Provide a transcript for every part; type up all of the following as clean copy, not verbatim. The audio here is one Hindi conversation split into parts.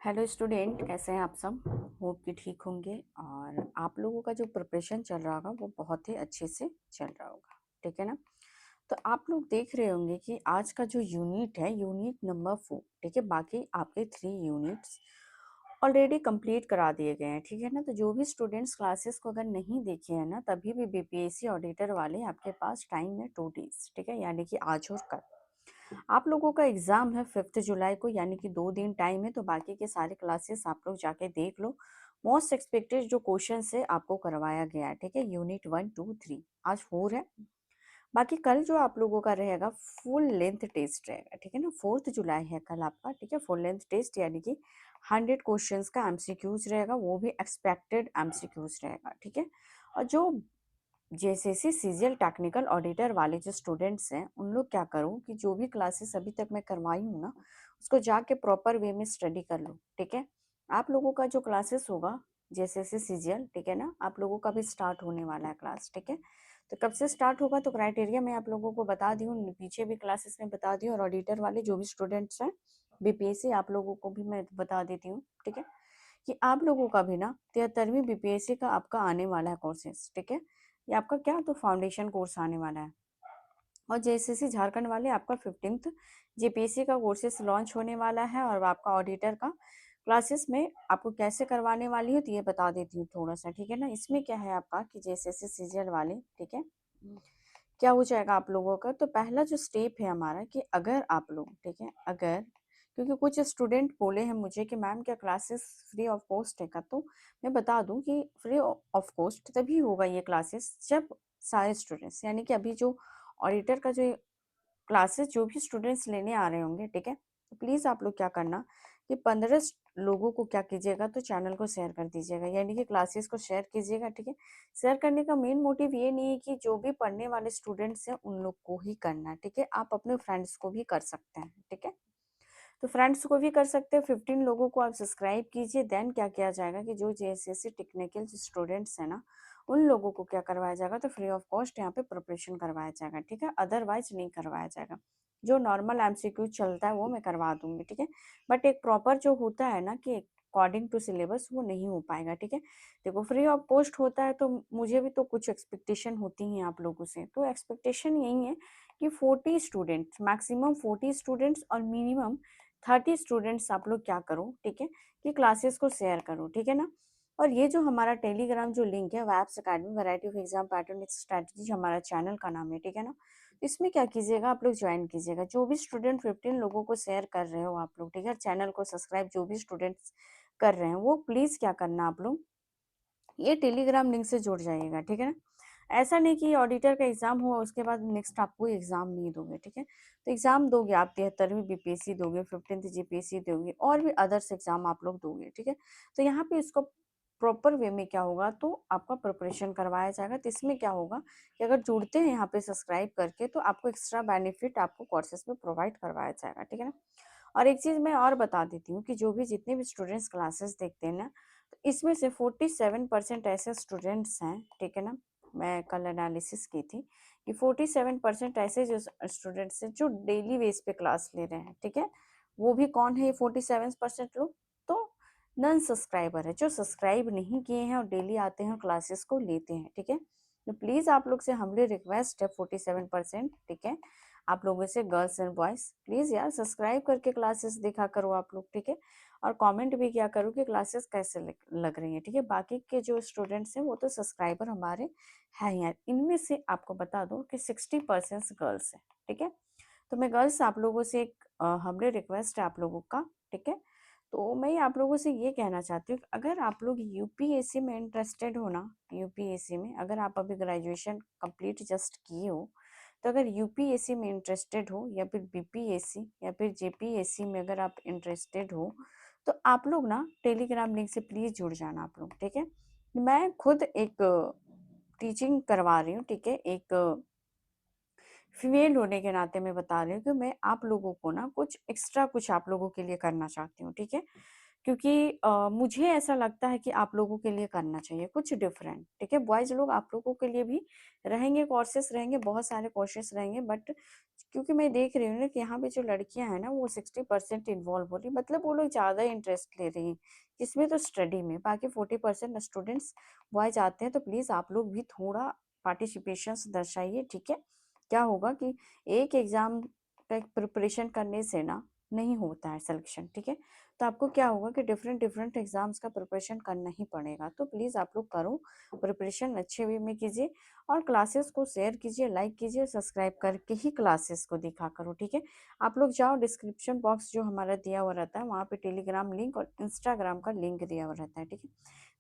हेलो स्टूडेंट, कैसे हैं आप सब। होप कि ठीक होंगे और आप लोगों का जो प्रिपरेशन चल रहा होगा वो बहुत ही अच्छे से चल रहा होगा। ठीक है ना। तो आप लोग देख रहे होंगे कि आज का जो यूनिट है, यूनिट नंबर 4। ठीक है, बाकी आपके 3 यूनिट्स ऑलरेडी कंप्लीट करा दिए गए हैं। ठीक है ना। तो जो भी स्टूडेंट्स क्लासेस को अगर नहीं देखे हैं ना, तभी भी बीपीएससी ऑडिटर वाले आपके पास टाइम है 2 डेज। ठीक है, यानी कि आज और कल। आप लोगों का एग्जाम है 5 जुलाई को, यानी कि 2 दिन टाइम है। तो बाकी के सारे क्लासेस आप लोग जाके देख लो। मोस्ट एक्सपेक्टेड जो क्वेश्चन है आपको करवाया गया है। ठीक है, यूनिट 1, 2, 3। आज 4 है। बाकी कल जो आप लोगों का रहेगा फुल लेंथ टेस्ट रहेगा। ठीक है ना, 4 जुलाई है कल आपका। ठीक है, फुल लेंथ टेस्ट यानी कि 100 क्वेश्चंस का एमसीक्यूज रहेगा, वो भी एक्सपेक्टेड एमसीक्यूज रहेगा। ठीक है। और जो जेएसएससी सीजीएल टेक्निकल ऑडिटर वाले जो स्टूडेंट्स हैं, उन लोग क्या करो कि जो भी क्लासेस अभी तक मैं करवाई हूँ ना, उसको जाके प्रॉपर वे में स्टडी कर लो। ठीक है। आप लोगों का जो क्लासेस होगा जेएसएससी सीजीएल, ठीक है ना, आप लोगों का भी स्टार्ट होने वाला है क्लास। ठीक है। तो कब से स्टार्ट होगा तो क्राइटेरिया मैं आप लोगों को बता दी हूँ, पीछे भी क्लासेस में बता दी हूँ। और ऑडिटर वाले जो भी स्टूडेंट्स हैं बीपीएससी, आप लोगों को भी मैं बता देती हूँ। ठीक है, कि आप लोगों का भी ना 73वीं बीपीएससी का आपका आने वाला है कोर्सेज। ठीक है, ये आपका क्या तो फाउंडेशन कोर्स आने वाला है। और जेएसएससी झारखंड वाले आपका 15th जेपीएससी का कोर्सेज लॉन्च होने वाला है। और आपका ऑडिटर का क्लासेस में आपको कैसे करवाने वाली हो तो ये बता देती हूँ थोड़ा सा। ठीक है ना, इसमें क्या है आपका कि जेएसएससी सीजीएल वाले, ठीक है, क्या हो जाएगा आप लोगों का। तो पहला जो स्टेप है हमारा कि अगर आप लोग, ठीक है, अगर क्योंकि कुछ स्टूडेंट बोले हैं मुझे कि मैम क्या क्लासेस फ्री ऑफ कॉस्ट है का, तो मैं बता दूं कि फ्री ऑफ कॉस्ट तभी होगा ये क्लासेस जब सारे स्टूडेंट्स, यानी कि अभी जो ऑडिटर का जो क्लासेस जो भी स्टूडेंट्स लेने आ रहे होंगे, ठीक है, तो प्लीज आप लोग क्या करना कि 15 लोगों को क्या कीजिएगा तो चैनल को शेयर कर दीजिएगा, यानी कि क्लासेस को शेयर कीजिएगा। ठीक है, शेयर करने का मेन मोटिव ये नहीं है कि जो भी पढ़ने वाले स्टूडेंट्स हैं उन लोग को ही करना है। ठीक है, आप अपने फ्रेंड्स को भी कर सकते हैं। ठीक है, तो फ्रेंड्स को भी कर सकते हैं। 15 लोगों को आप सब्सक्राइब कीजिए। देन क्या किया जाएगा कि जो जेएसएससी टेक्निकल स्टूडेंट्स हैं ना, उन लोगों को क्या करवाया जाएगा तो फ्री ऑफ कॉस्ट यहाँ पे प्रिपरेशन करवाया जाएगा। ठीक है, अदरवाइज नहीं करवाया जाएगा। जो नॉर्मल एमसीक्यू चलता है वो मैं करवा दूंगी। ठीक है, बट एक प्रॉपर जो होता है ना कि अकॉर्डिंग टू सिलेबस, वो नहीं हो पाएगा। ठीक है, देखो फ्री ऑफ कॉस्ट होता है तो मुझे भी तो कुछ एक्सपेक्टेशन होती है आप लोगों से। तो एक्सपेक्टेशन यही है कि 40 स्टूडेंट्स, मैक्सिमम 40 स्टूडेंट्स और मिनिमम 30 स्टूडेंट्स आप लोग क्या करो, ठीक है, कि क्लासेस को शेयर करो। ठीक है ना। और ये जो हमारा टेलीग्राम जो लिंक है, Waps Academy variety of exam pattern strategy, हमारा चैनल का नाम है। ठीक है ना, इसमें क्या कीजिएगा आप लोग ज्वाइन कीजिएगा। जो भी स्टूडेंट 15 लोगों को शेयर कर रहे हो आप लोग, ठीक है, चैनल को सब्सक्राइब जो भी स्टूडेंट्स कर रहे हैं, वो प्लीज क्या करना आप लोग ये टेलीग्राम लिंक से जुड़ जाइएगा। ठीक है ना, ऐसा नहीं कि ऑडिटर का एग्जाम हुआ उसके बाद नेक्स्ट आप कोई एग्जाम नहीं दोगे। ठीक है, तो एग्जाम दोगे आप, 73वीं बीपीएससी दोगे, 15th जीपीएससी दोगे, और भी अदर्स एग्जाम आप लोग दोगे। ठीक है, तो यहाँ पे इसको प्रॉपर वे में क्या होगा तो आपका प्रिपरेशन करवाया जाएगा। तो इसमें क्या होगा कि अगर जुड़ते हैं यहाँ पे सब्सक्राइब करके तो आपको एक्स्ट्रा बेनिफिट आपको कोर्सेज में प्रोवाइड करवाया जाएगा। ठीक है ना। और एक चीज मैं और बता देती हूँ कि जो भी जितने भी स्टूडेंट्स क्लासेस देखते हैं ना, तो इसमें से 47% ऐसे स्टूडेंट्स हैं, ठीक है ना, मैं कल एनालिसिस की थी कि 47% ऐसे जो स्टूडेंट्स हैं जो डेली बेस पे क्लास ले रहे हैं। ठीक है, वो भी कौन है ये 47% लोग, तो नन सब्सक्राइबर है, जो सब्सक्राइब नहीं किए हैं और डेली आते हैं क्लासेस को लेते हैं। ठीक है, तो प्लीज आप लोग से हम्बली रिक्वेस्ट है 47%, ठीक है, आप लोगों से गर्ल्स एंड बॉयज प्लीज यार सब्सक्राइब करके क्लासेस देखा करो आप लोग। ठीक है, और कमेंट भी किया करो कि क्लासेस कैसे लग रही है। ठीक है, बाकी के जो स्टूडेंट्स हैं वो तो सब्सक्राइबर हमारे हैं यार। इनमें से आपको बता दो कि 60% गर्ल्स है। ठीक है, तो मैं गर्ल्स आप लोगों से एक हमने रिक्वेस्ट है आप लोगों का। ठीक है, तो मैं आप लोगों से ये कहना चाहती हूँ कि अगर आप लोग यूपीएससी में इंटरेस्टेड हो ना, यूपीएससी में अगर आप अभी ग्रेजुएशन कंप्लीट जस्ट किए हो, तो अगर यूपीएससी में इंटरेस्टेड हो या फिर बीपीएससी या फिर जेपीएससी में अगर आप इंटरेस्टेड हो, तो आप लोग ना टेलीग्राम लिंक से प्लीज जुड़ जाना आप लोग। ठीक है, मैं खुद एक टीचिंग करवा रही हूँ। ठीक है, एक फीमेल होने के नाते मैं बता रही हूँ कि मैं आप लोगों को ना कुछ एक्स्ट्रा कुछ आप लोगों के लिए करना चाहती हूँ। ठीक है, क्योंकि मुझे ऐसा लगता है कि आप लोगों के लिए करना चाहिए कुछ डिफरेंट, ठीक है? बॉयज़ लोग आप लोगों के लिए भी रहेंगे, कोर्सेज़ रहेंगे, बहुत सारे कोर्सेज़ रहेंगे, बट क्योंकि मैं देख रही हूँ ना कि यहाँ पे जो लड़कियाँ हैं ना वो 60% इन्वॉल्व हो रही, मतलब वो लोग ज़्यादा इंटरेस्ट ले रही हैं, किसमें? तो स्टडी में। बाकी 40% स्टूडेंट्स बॉयज़ आते हैं, तो प्लीज़ आप लोग भी थोड़ा पार्टिसिपेशंस दर्शाइए, ठीक है? क्या होगा कि एक एग्ज़ाम का प्रिपरेशन करने से ना नहीं होता है सिलेक्शन, ठीक है? तो आपको क्या होगा कि डिफरेंट डिफरेंट एग्जाम्स का प्रिपरेशन करना ही पड़ेगा। तो प्लीज़ आप लोग करो, प्रिपरेशन अच्छे वे में कीजिए और क्लासेस को शेयर कीजिए, लाइक कीजिए, सब्सक्राइब करके ही क्लासेस को दिखा करो, ठीक है? आप लोग जाओ, डिस्क्रिप्शन बॉक्स जो हमारा दिया हुआ रहता है वहाँ पे टेलीग्राम लिंक और इंस्टाग्राम का लिंक दिया हुआ रहता है, ठीक है?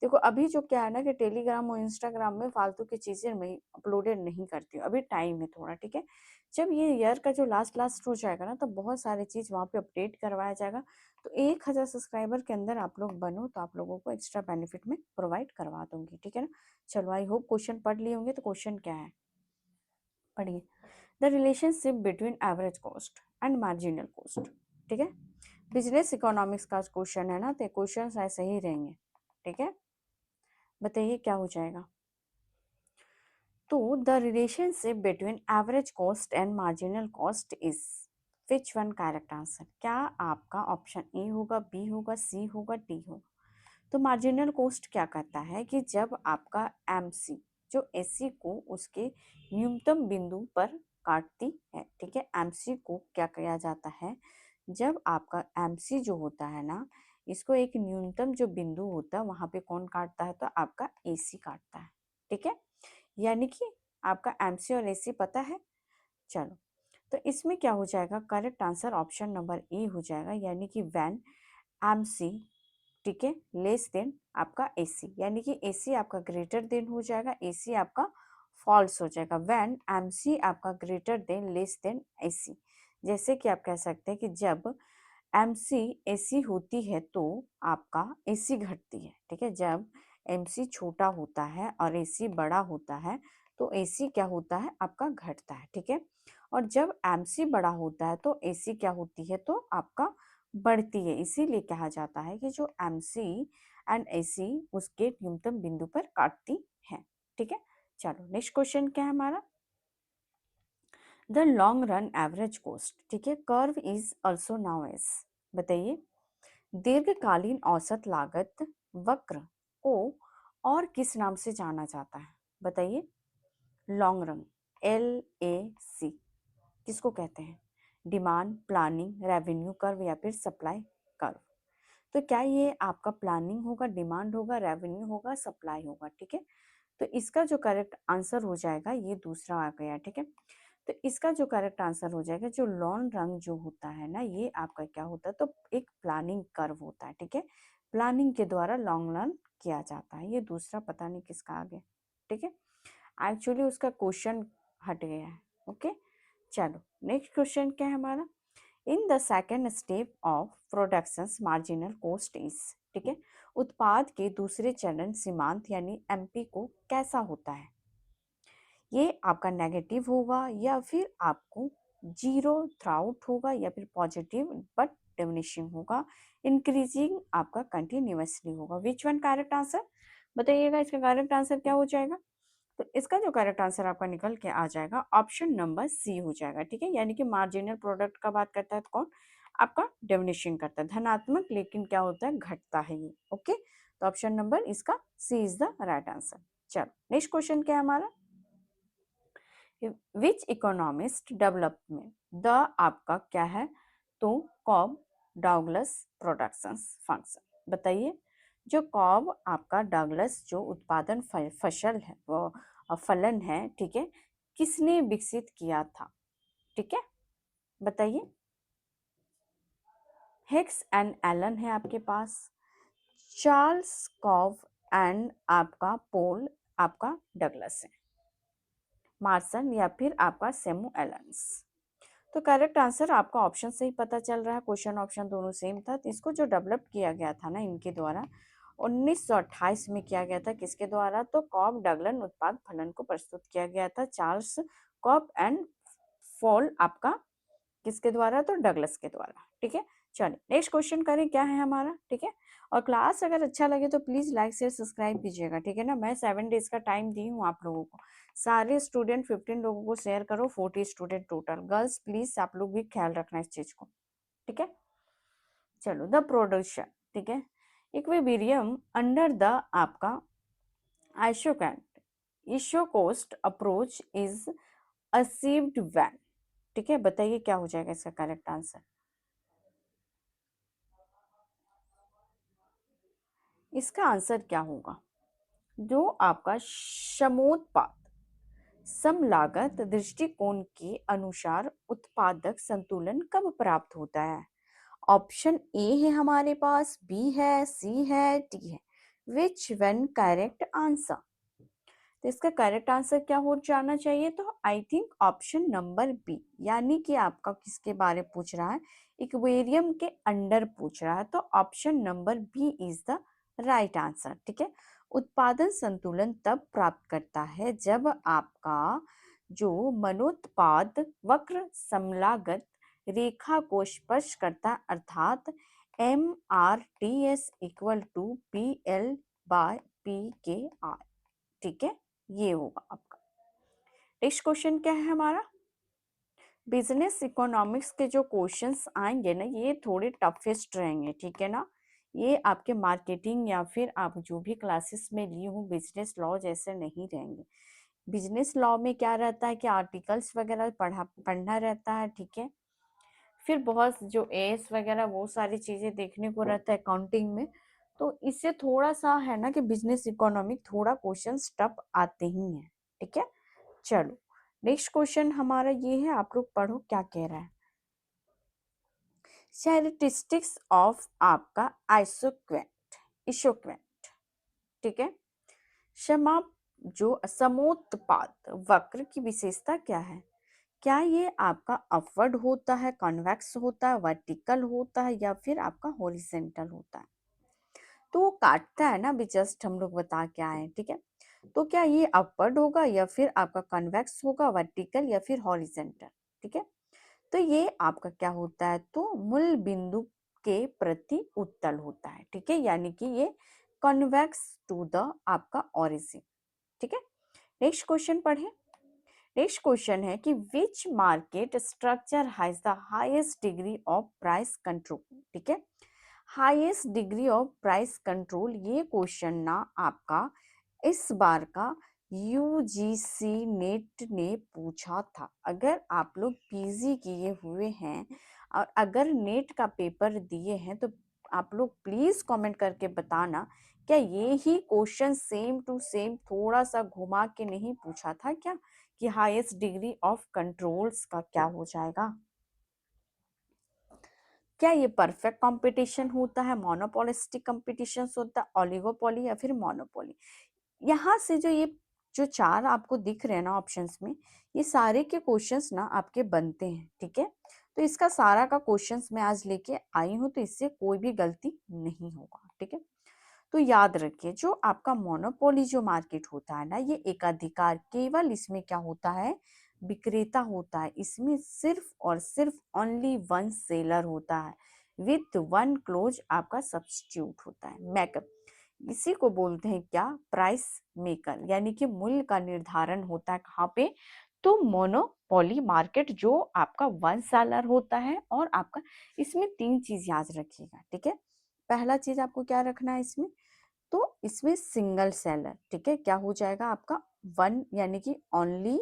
देखो अभी जो क्या है ना कि टेलीग्राम और इंस्टाग्राम में फालतू की चीज़ें मैं अपलोडेड नहीं करती हूँ, अभी टाइम है थोड़ा, ठीक है? जब ये ईयर का जो लास्ट लास्ट हो जाएगा ना, तो बहुत सारी चीज़ वहाँ पे अपडेट करवाया जाएगा। तो 1000 सब्सक्राइबर के अंदर आप लोग बनो, तो आप लोगों को एक्स्ट्रा बेनिफिट में प्रोवाइड करवा दूंगी, ठीक है ना? चलो, आई होप क्वेश्चन पढ़ लिए होंगे। तो क्वेश्चन क्या है, पढ़िए। The relationship between average cost and marginal cost, ठीक है? बिजनेस इकोनॉमिक्स का क्वेश्चन है ना, तो क्वेश्चन ऐसे ही रहेंगे, ठीक है? बताइए क्या हो जाएगा। तो the relationship between average cost and marginal cost is which one correct answer? क्या आपका ऑप्शन ए होगा, बी होगा, सी होगा, डी होगा? तो मार्जिनल कॉस्ट क्या कहता है कि जब आपका एमसी जो एसी को उसके न्यूनतम बिंदु पर काटती है, ठीक है? एमसी को क्या किया जाता है, जब आपका एमसी जो होता है ना, इसको एक न्यूनतम जो बिंदु होता है वहां पे कौन काटता है? तो आपका एसी काटता है, ठीक है? यानी कि आपका एमसी और एसी पता है। चलो, तो इसमें क्या हो जाएगा, correct answer option number A हो जाएगा, यानी कि व्हेन एमसी, ठीक है, लेस देन आपका एसी, यानी कि एसी आपका ग्रेटर देन हो जाएगा, एसी आपका फॉल्स हो जाएगा। व्हेन एमसी आपका greater than less than AC, जैसे कि आप कह सकते हैं कि जब एमसी एसी होती है तो आपका एसी घटती है, ठीक है? जब एमसी छोटा होता है और एसी बड़ा होता है तो एसी क्या होता है, आपका घटता है, ठीक है? और जब एमसी बड़ा होता है तो एसी क्या होती है, तो आपका बढ़ती है। इसीलिए कहा जाता है कि जो एमसी एंड एसी उसके न्यूनतम बिंदु पर काटती है, ठीक है? चलो, नेक्स्ट क्वेश्चन क्या है हमारा, the long run average cost, ठीक है, curve is also known as, बताइए। दीर्घकालीन औसत लागत वक्र को और किस नाम से जाना जाता है, बताइए। लॉन्ग रन, LAC, किसको कहते हैं? डिमांड, प्लानिंग, रेवेन्यू कर्व या फिर सप्लाई कर्व? तो क्या ये आपका प्लानिंग होगा, डिमांड होगा, रेवेन्यू होगा, सप्लाई होगा, ठीक है? तो इसका जो करेक्ट आंसर हो जाएगा ये दूसरा आ गया, ठीक है? तो इसका जो करेक्ट आंसर हो जाएगा, जो लॉन्ग रन जो होता है ना, ये आपका क्या होता है, तो एक प्लानिंग कर्व होता है, ठीक है? प्लानिंग के द्वारा लॉन्ग रन किया जाता है। ये दूसरा पता नहीं किसका आ गया, ठीक है? एक्चुअली उसका क्वेश्चन हट गया है, ओके? चलो, नेक्स्ट क्वेश्चन क्या है हमारा, in the second step of production marginal cost is, ठीक है, उत्पाद के दूसरे चरण सीमांत यानी एमपी को कैसा होता है? ये आपका नेगेटिव होगा या फिर आपको जीरो थ्राउट होगा या फिर पॉजिटिव बट डिमिनिशिंग होगा, इंक्रीजिंग आपका कंटिन्यूअसली होगा? विच वन करेक्ट आंसर, बताइएगा। इसका करेक्ट आंसर क्या हो जाएगा? तो इसका जो करेक्ट आंसर आपका निकल के आ जाएगा ऑप्शन नंबर सी हो जाएगा, ठीक है? यानी कि मार्जिनल प्रोडक्ट का बात करता है तो कौन, आपका डिमिनिशिंग करता है, धनात्मक, लेकिन क्या होता है, घटता है ये, ओके? तो ऑप्शन नंबर इसका सी इज द राइट आंसर। चलो, नेक्स्ट क्वेश्चन क्या है हमारा, विच इकोनॉमिस्ट डेवलपमेंट द, आपका क्या है, तो कॉब डॉगलस प्रोडक्शंस फंक्शन, बताइए। जो कॉब आपका डॉगलस जो उत्पादन फसल है वो फलन है, ठीक है, किसने विकसित किया था, ठीक है? बताइए। हिक्स एंड एलन है आपके पास, चार्ल्स कॉब एंड आपका पोल आपका डगलस है, मार्सन या फिर आपका सेमू एलन्स? तो करेक्ट आंसर आपका ऑप्शन से ही पता चल रहा है, क्वेश्चन ऑप्शन दोनों सेम था। तो इसको जो डेवलप किया गया था ना इनके द्वारा 1928 में किया गया था, किसके द्वारा? तो कॉब डगलन उत्पाद फलन को प्रस्तुत किया गया था, चार्ल्स कॉब एंड फॉल आपका किसके द्वारा? तो डगलस के द्वारा, ठीक है? चलिए नेक्स्ट क्वेश्चन करें, क्या है हमारा, ठीक है। और क्लास अगर अच्छा लगे तो प्लीज लाइक शेयर सब्सक्राइब कीजिएगा, ठीक है ना। मैं 7 डेज का टाइम दी हूँ आप लोगों को, सारे स्टूडेंट 15 लोगों को शेयर करो, 40 स्टूडेंट टोटल। गर्ल्स प्लीज आप लोग भी ख्याल रखना इस चीज को, ठीक है। चलो द प्रोडक्शन, ठीक है। इक्विलिब्रियम अंडर द आपका आइसोकैंट इशोकोस्ट अप्रोच इज अचीव्ड व्हेन, ठीक है। बताइए क्या हो जाएगा इसका करेक्ट आंसर। इसका आंसर क्या होगा, जो आपका समोत्पाद समलागत दृष्टिकोण के अनुसार उत्पादक संतुलन कब प्राप्त होता है। ऑप्शन ए है हमारे पास, बी है, सी है, डी है। Which one correct answer. तो इसका करेक्ट आंसर क्या हो जाना चाहिए, तो I think option number B, यानी कि आपका किसके बारे में पूछ रहा है, इक्वेरियम के अंडर पूछ रहा है, तो option number B is the right answer, ठीक है। उत्पादन संतुलन तब प्राप्त करता है जब आपका जो मनोत्पाद वक्र समलागत रेखा को स्पर्श करता, अर्थात MRTS इक्वल टू PL/PKR, ठीक है। ये होगा आपका। नेक्स्ट क्वेश्चन क्या है हमारा, बिजनेस इकोनॉमिक्स के जो क्वेश्चंस आएंगे ना, ये थोड़े टफेस्ट रहेंगे, ठीक है ना। ये आपके मार्केटिंग या फिर आप जो भी क्लासेस में ली हूँ बिजनेस लॉ जैसे नहीं रहेंगे। बिजनेस लॉ में क्या रहता है कि आर्टिकल्स वगैरह पढ़ना रहता है, ठीक है। फिर बहुत जो एस वगैरह वो सारी चीजें देखने को रहता है अकाउंटिंग में। तो इससे थोड़ा सा है ना कि बिजनेस इकोनॉमिक थोड़ा क्वेश्चन टफ आते ही हैं, ठीक है। चलो नेक्स्ट क्वेश्चन हमारा ये है, आप लोग पढ़ो क्या कह रहा है। कैरेक्टरिस्टिक्स ऑफ आपका आइसोक्वेंट इशोक्वेंट, ठीक है। क्षमा, जो समोत्पाद वक्र की विशेषता क्या है। क्या ये आपका अपवर्ड होता है, कॉन्वेक्स होता है, वर्टिकल होता है, या फिर आपका हॉरिजेंटल होता है। तो वो काटता है ना, अभी जस्ट हम लोग बता के आए हैं, ठीक है। तो क्या ये अपवर्ड होगा या फिर आपका कन्वेक्स होगा, वर्टिकल या फिर हॉरिजेंटल, ठीक है। तो ये आपका क्या होता है, तो मूल बिंदु के प्रति उत्तल होता है, ठीक है, यानी कि ये कन्वेक्स टू द आपका ओरिजिन, ठीक है। नेक्स्ट क्वेश्चन पढ़े। नेक्स्ट क्वेश्चन है कि which market structure has the highest degree of price control, ठीक है। Highest degree of price control, ये क्वेश्चन ना आपका इस बार का यूजीसी नेट ने पूछा था। अगर आप लोग पीजी किए हुए हैं और अगर नेट का पेपर दिए हैं तो आप लोग प्लीज कमेंट करके बताना, क्या ये ही क्वेश्चन सेम टू सेम थोड़ा सा घुमा के नहीं पूछा था क्या, कि हाईएस्ट डिग्री ऑफ कंट्रोल्स का क्या हो जाएगा। क्या ये परफेक्ट कंपटीशन होता है, मोनोपोलिस्टिक कंपटीशन होता है, ओलिगोपोली या फिर मोनोपोली। यहाँ से जो ये जो चार आपको दिख रहे हैं ना ऑप्शंस में, ये सारे के क्वेश्चंस ना आपके बनते हैं, ठीक है। तो इसका सारा का क्वेश्चंस मैं आज लेके आई हूँ, तो इससे कोई भी गलती नहीं होगा, ठीक है। तो याद रखिए, जो आपका मोनोपोली जो मार्केट होता है ना, ये एकाधिकार, केवल इसमें क्या होता है, विक्रेता होता है। इसमें सिर्फ और सिर्फ ओनली वन सेलर होता है, विथ वन क्लोज आपका सब्स्टिट्यूट होता है, मैकअप। इसी को बोलते हैं क्या, प्राइस मेकर, यानी कि मूल्य का निर्धारण होता है कहाँ पे, तो मोनोपोली मार्केट जो आपका वन सेलर होता है। और आपका इसमें तीन चीज याद रखिएगा, ठीक है। पहला चीज आपको क्या रखना है इसमें, तो इसमें सिंगल सेलर, ठीक है, क्या हो जाएगा आपका वन, यानी कि ओनली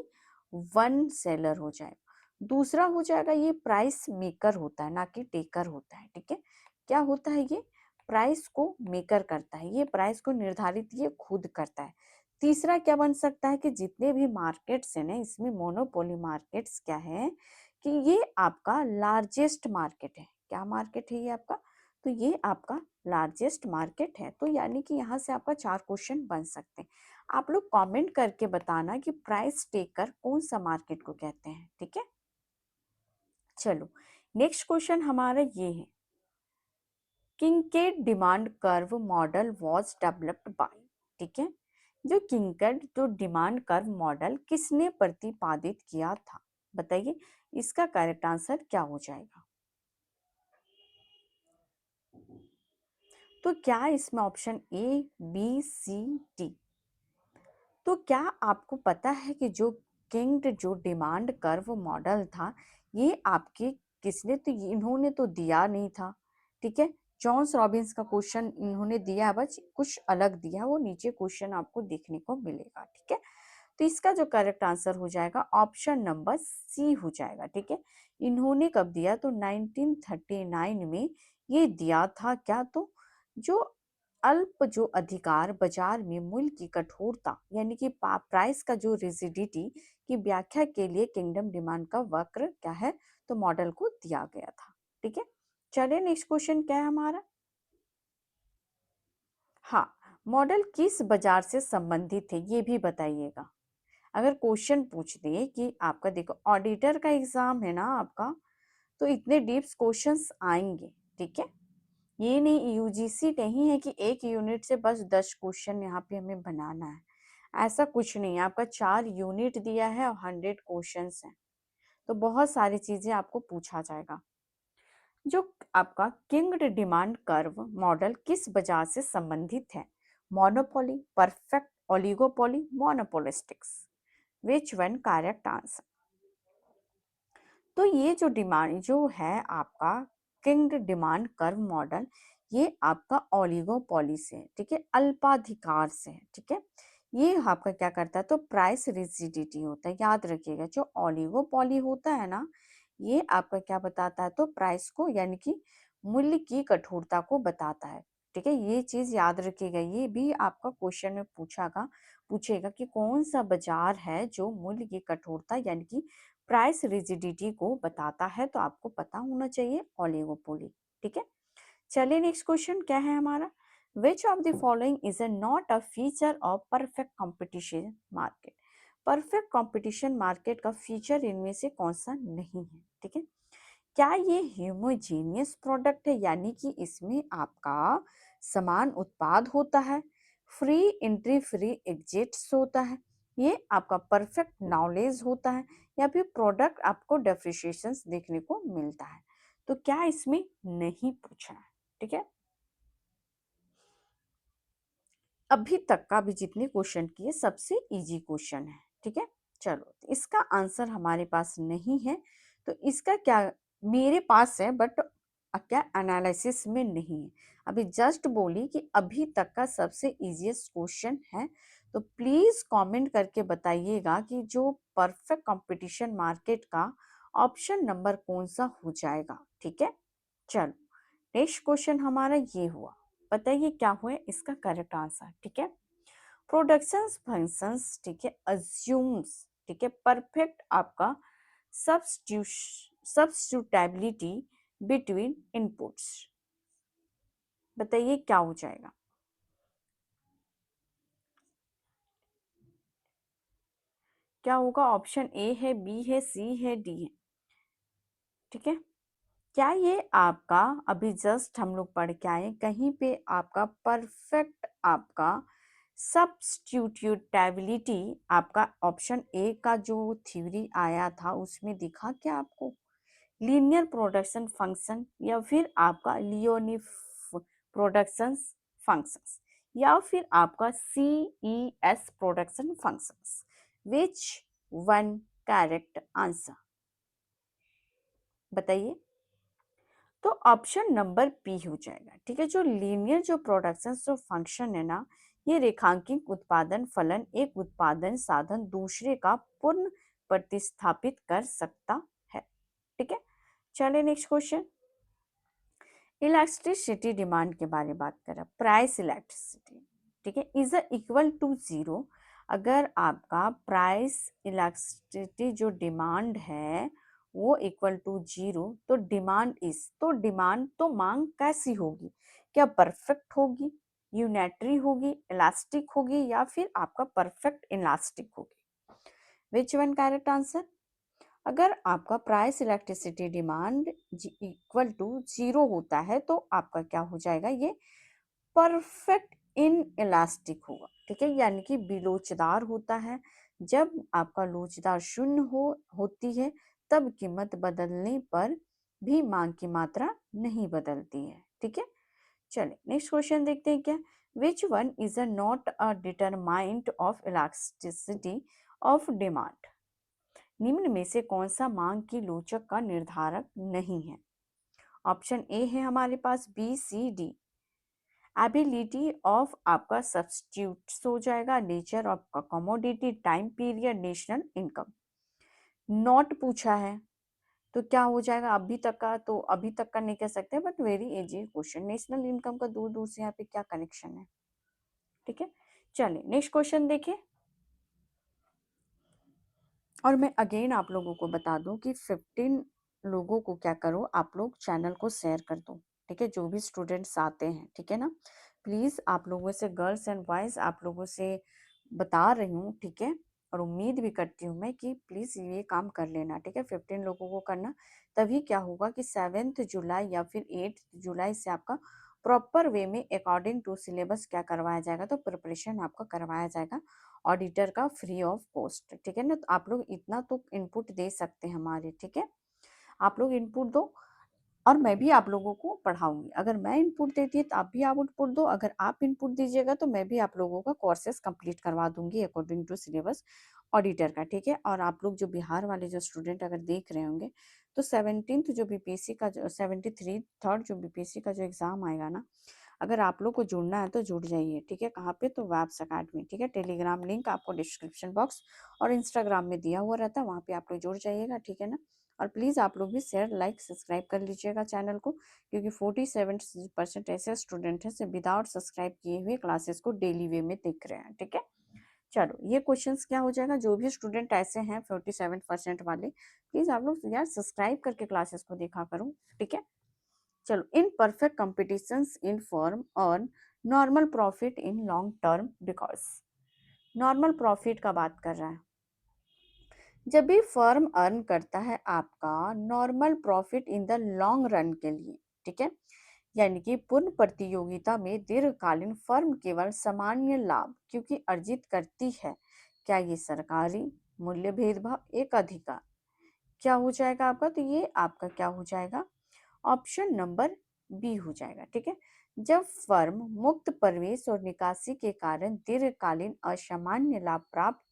वन सेलर हो जाएगा। दूसरा हो जाएगा ये प्राइस मेकर होता है, ना कि टेकर होता है, ठीक है। क्या होता है ये, प्राइस को मेकर करता है, ये प्राइस को निर्धारित ये खुद करता है। तीसरा क्या बन सकता है कि जितने भी मार्केट्स है ना, इसमें मोनोपोली मार्केट्स क्या है, कि ये आपका लार्जेस्ट मार्केट है। क्या मार्केट है ये आपका, तो ये आपका लार्जेस्ट मार्केट है। तो यानी कि यहाँ से आपका चार क्वेश्चन बन सकते हैं। आप लोग कमेंट करके बताना कि प्राइस टेकर कौन सा मार्केट को कहते हैं, ठीक है। चलो नेक्स्ट क्वेश्चन हमारा ये है, kinked demand curve model was developed by, ठीक है। जो किंकेड जो डिमांड कर्व मॉडल किसने प्रतिपादित किया था, बताइए इसका करेक्ट आंसर क्या हो जाएगा। तो क्या इसमें option A, B, C, D? तो क्या आपको पता है कि जो किंग जो डिमांड कर्व मॉडल था, ये आपके किसने, तो इन्होंने तो दिया नहीं था, ठीक है। जॉन्स रॉबिन्स का क्वेश्चन इन्होंने दिया, बस कुछ अलग दिया, वो नीचे क्वेश्चन आपको देखने को मिलेगा, ठीक है। तो इसका जो करेक्ट आंसर हो जाएगा ऑप्शन नंबर सी हो जाएगा, ठीक है। इन्होंने कब दिया, तो 1939 में ये दिया था। क्या, तो जो अल्प जो अधिकार बाजार में मूल्य की कठोरता यानी कि प्राइस का जो रिजिडिटी की व्याख्या के लिए किंगडम डिमांड का वक्र क्या है, तो मॉडल को दिया गया था, ठीक है। चलिए नेक्स्ट क्वेश्चन क्या है हमारा। हाँ, मॉडल किस बाजार से संबंधित है ये भी बताइएगा। अगर क्वेश्चन पूछ दे कि आपका, देखो ऑडिटर का एग्जाम है ना आपका, तो इतने डीप क्वेश्चंस आएंगे, ठीक है। ये नहीं, यूजीसी नहीं है कि एक यूनिट से बस 10 क्वेश्चन यहाँ पे हमें बनाना है, ऐसा कुछ नहीं है। आपका 4 यूनिट दिया है और 100 क्वेश्चंस हैं, तो बहुत सारी चीजें आपको पूछा जाएगा। जो आपका किंग डिमांड कर्व मॉडल किस बाजार से संबंधित है, monopoly, perfect, oligopoly, monopolistics? Which one correct answer? तो ये जो डिमांड जो है आपका किंग डिमांड कर्व मॉडल, ये आपका ओलिगोपॉली से है, ठीक है, अल्पाधिकार से है, ठीक है। ये आपका क्या करता है, तो प्राइस रिजिडिटी होता है, याद रखिएगा। जो ओलिगोपॉली होता है ना, ये आपका क्या बताता है, तो प्राइस को यानी कि मूल्य की कठोरता को बताता है, ठीक है। ये चीज याद रखिएगा, ये भी आपका क्वेश्चन में पूछेगा कि कौन सा बाजार है जो मूल्य की कठोरता यानी कि प्राइस रिजिडिटी को बताता है, तो आपको पता होना चाहिए ओलिगोपोली, ठीक है। चलिए नेक्स्ट क्वेश्चन क्या है हमारा। Which of the following is a not a feature of perfect competition market? Perfect competition market का फीचर इनमें से कौन सा नहीं है, ठीक है। क्या ये होमोजेनियस प्रोडक्ट है, यानी कि इसमें आपका समान उत्पाद होता है, फ्री एंट्री फ्री एग्जिट्स होता है, ये आपका परफेक्ट नॉलेज होता है, या फिर प्रोडक्ट आपको डेप्रिसिएशंस देखने को मिलता है? तो क्या इसमें नहीं पूछा है, ठीक है। अभी तक का भी जितने क्वेश्चन किए सबसे इजी क्वेश्चन है, ठीक है। चलो, तो इसका आंसर हमारे पास नहीं है, तो इसका क्या, मेरे पास है बट क्या एनालिसिस में नहीं है। अभी जस्ट बोली कि अभी तक का सबसे इजीएस्ट क्वेश्चन है, तो प्लीज कमेंट करके बताइएगा कि जो परफेक्ट कंपटीशन मार्केट का ऑप्शन नंबर कौन सा हो जाएगा, ठीक है। चलो, नेक्स्ट क्वेश्चन हमारा ये हुआ, बताइए क्या हुआ इसका करेक्ट आंसर, ठीक है। प्रोडक्शंस फंक्शंस, ठीक है, अज्यूम्स, ठीक है, परफेक्ट आपका सब्स्टिट्यूटेबिलिटी बिटवीन इनपुट्स। बताइए क्या हो जाएगा। क्या होगा, ऑप्शन ए है, बी है, सी है, डी है, ठीक है। क्या ये आपका, अभी जस्ट हम लोग पढ़ के आए, कहीं पे आपका परफेक्ट आपका सब्स्टिट्यूटेबिलिटी आपका ऑप्शन ए का जो थ्योरी आया था उसमें दिखा क्या आपको? लीनियर प्रोडक्शन फंक्शन, या फिर आपका लियोनिफ प्रोडक्शन फंक्शंस, या फिर आपका C E S production functions? Which one correct answer? बताइए। तो ऑप्शन नंबर बी हो जाएगा, ठीक है। जो लीनियर जो प्रोडक्शन जो फंक्शन है ना, ये रेखांकित उत्पादन फलन एक उत्पादन साधन दूसरे का पूर्ण प्रतिस्थापित कर सकता है, ठीक है। चलिए नेक्स्ट क्वेश्चन। इलेक्ट्रिसिटी डिमांड के बारे में बात करें, प्राइस इलेक्ट्रिसिटी, ठीक है, इज इक्वल टू जीरो। अगर आपका प्राइस इलेक्ट्रिसिटी जो डिमांड है वो इक्वल टू जीरो, तो डिमांड इज, तो डिमांड तो मांग कैसी होगी, क्या परफेक्ट होगी, यूनिटरी होगी, इलास्टिक होगी, या फिर आपका परफेक्ट इलास्टिक होगी? Which one correct answer? अगर आपका price elasticity demand equal to zero होता है, तो आपका क्या हो जाएगा, ये परफेक्ट इन इलास्टिक होगा, ठीक है, यानी कि बिलोचदार होता है। जब आपका लोचदार शून्य होती है, तब कीमत बदलने पर भी मांग की मात्रा नहीं बदलती है, ठीक है। चलिए नेक्स्ट क्वेश्चन देखते हैं क्या। Which one is a not a determinant of elasticity of demand. निम्न में से कौन सा मांग की लोचक का निर्धारक नहीं है। ऑप्शन ए है हमारे पास B C D. Ability of आपका सब्स्टिट्यूट्स हो जाएगा, nature of commodity, time period, national income. Not पूछा है तो क्या हो जाएगा, अभी तक का तो अभी तक का नहीं कह सकते, but very easy question. National income का दूर दूर से यहाँ पे क्या कनेक्शन है, ठीक है। चलिए नेक्स्ट क्वेश्चन देखिए। और मैं अगेन आप लोगों को बता दूं कि 15 लोगों को क्या करो, आप लोग चैनल को शेयर कर दो, ठीक है, जो भी स्टूडेंट्स आते हैं, ठीक है ना। प्लीज आप लोगों से, गर्ल्स एंड बॉयज, आप लोगों से बता रही हूँ, ठीक है। और उम्मीद भी करती हूँ मैं कि प्लीज ये काम कर लेना, ठीक है। 15 लोगों को करना, तभी क्या होगा कि 7 जुलाई या फिर 8 जुलाई से आपका प्रॉपर वे में अकॉर्डिंग टू सिलेबस क्या करवाया जाएगा, तो प्रिपरेशन आपका करवाया जाएगा ऑडिटर का फ्री ऑफ कॉस्ट, ठीक है ना। तो आप लोग इतना तो इनपुट दे सकते हैं हमारे, ठीक है। आप लोग इनपुट दो और मैं भी आप लोगों को पढ़ाऊंगी। अगर मैं इनपुट देती है तो आप भी आउटपुट दो, अगर आप इनपुट दीजिएगा तो मैं भी आप लोगों का कोर्सेज कंप्लीट करवा दूंगी अकॉर्डिंग टू सिलेबस ऑडिटर का, ठीक है। और आप लोग जो बिहार वाले जो स्टूडेंट अगर देख रहे होंगे तो 17th जो बीपीएससी का जो 73 थर्ड जो बीपीएससी का जो एग्जाम आएगा ना, अगर आप लोग को जुड़ना है तो जुड़ जाइए, ठीक है। कहाँ पे, तो वैब्स अकेडमी, ठीक है। टेलीग्राम लिंक आपको डिस्क्रिप्शन बॉक्स और इंस्टाग्राम में दिया हुआ रहता है, वहाँ पे आप लोग जुड़ जाइएगा, ठीक है ना। और प्लीज़ आप लोग भी शेयर लाइक सब्सक्राइब कर लीजिएगा चैनल को, क्योंकि 47% ऐसे स्टूडेंट हैं जो विदाउट सब्सक्राइब किए हुए क्लासेस को डेली वे में देख रहे हैं, ठीक है। चलो ये क्वेश्चंस क्या हो जाएगा, जो भी स्टूडेंट ऐसे हैं 47% वाले, प्लीज आप लोग यार सब्सक्राइब करके क्लासेस को देखा करो, ठीक है। चलो, in perfect competitions in firm earn normal profit in long term because. Normal profit का बात कर रहा है, जब भी फर्म अर्न करता है आपका normal profit in the long run के लिए, ठीक है, यानी कि पूर्ण प्रतियोगिता में दीर्घकालीन फर्म केवल सामान्य लाभ क्योंकि अर्जित करती है, क्या ये सरकारी मूल्य भेदभाव एक अधिकार, क्या हो जाएगा आपका, तो ये आपका क्या हो जाएगा, ऑप्शन नंबर बी हो जाएगा, ठीक है। जब फर्म मुक्त प्रवेश और निकासी के कारण दीर्घकालीन असामान्य लाभ प्राप्त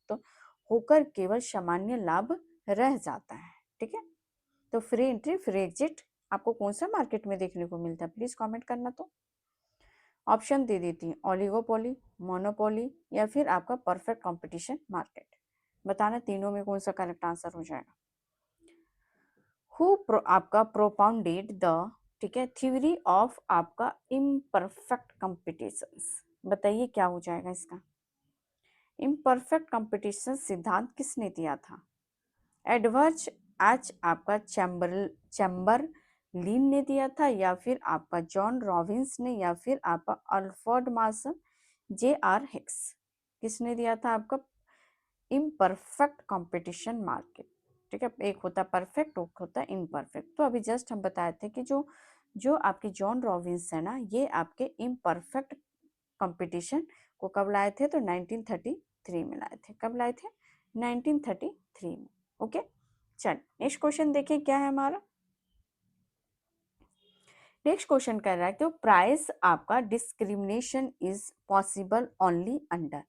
होकर केवल सामान्य लाभ रह जाता है, ठीक है। तो फ्री एंट्री फ्री एग्जिट आपको कौन सा मार्केट में देखने को मिलता है, प्लीज कमेंट करना। तो ऑप्शन दे देती हूँ, ओलिगोपोली, मोनोपोली या फिर आपका परफेक्ट कंपटीशन मार्केट। बताना तीनों में कौन सा करेक्ट आंसर हो जाएगा। आपका प्रोपाउंडेड द, ठीक है, थ्योरी ऑफ आपका इम्परफेक्ट कंपटीशंस। बताइए क्या हो जाएगा इसका। इम्परफेक्ट कंपटीशन सिद्धांत किसने दिया था। एडवर्ड एच आपका चैम्बरलिन ने दिया था, या फिर आपका जॉन रॉबिन्स ने, या फिर आपका Alfred Marsons, J are Hicks. किसने दिया था आपका इम्परफेक्ट कंपटीशन मार्केट, ठीक है। एक होता परफेक्ट, एक होता इम्परफेक्ट। तो अभी जस्ट हम बताए थे कि जो जो आपके जॉन रॉबिन्स है ना, ये आपके इम्परफेक्ट कंपटीशन को कब लाए थे, तो 1933 में लाए थे। कब लाए थे, 1933 में। ओके, चल नेक्स्ट क्वेश्चन देखिए क्या है हमारा। नेक्स्ट क्वेश्चन कर रहा है कि प्राइस आपका discrimination is possible only under.